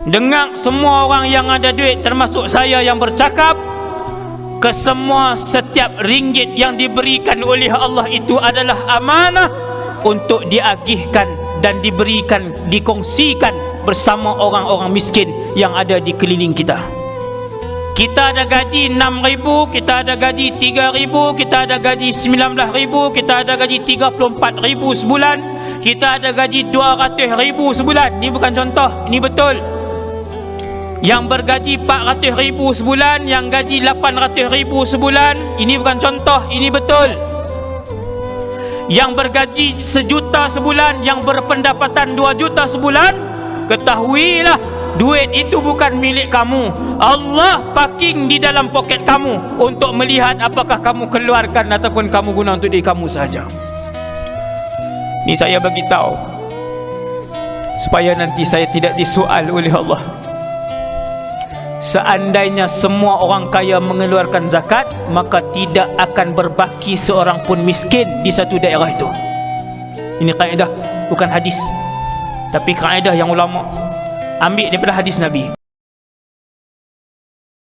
Dengar semua orang yang ada duit, termasuk saya yang bercakap, kesemua setiap ringgit yang diberikan oleh Allah itu adalah amanah untuk diagihkan dan diberikan, dikongsikan bersama orang-orang miskin yang ada di keliling kita. Kita ada gaji 6,000, kita ada gaji 3,000, kita ada gaji 19,000, kita ada gaji 34,000 sebulan, kita ada gaji 200,000 sebulan. Ini bukan contoh, ini betul. Yang bergaji 400,000 sebulan, yang gaji 800,000 sebulan, ini bukan contoh, ini betul. Yang bergaji 1 juta sebulan, yang berpendapatan 2 juta sebulan, ketahuilah duit itu bukan milik kamu. Allah parking di dalam poket kamu untuk melihat apakah kamu keluarkan ataupun kamu guna untuk diri kamu sahaja. Ini saya bagi tahu supaya nanti saya tidak disoal oleh Allah. Seandainya semua orang kaya mengeluarkan zakat, maka tidak akan berbaki seorang pun miskin di satu daerah itu. Ini kaedah, bukan hadis, tapi kaedah yang ulama ambil daripada hadis Nabi.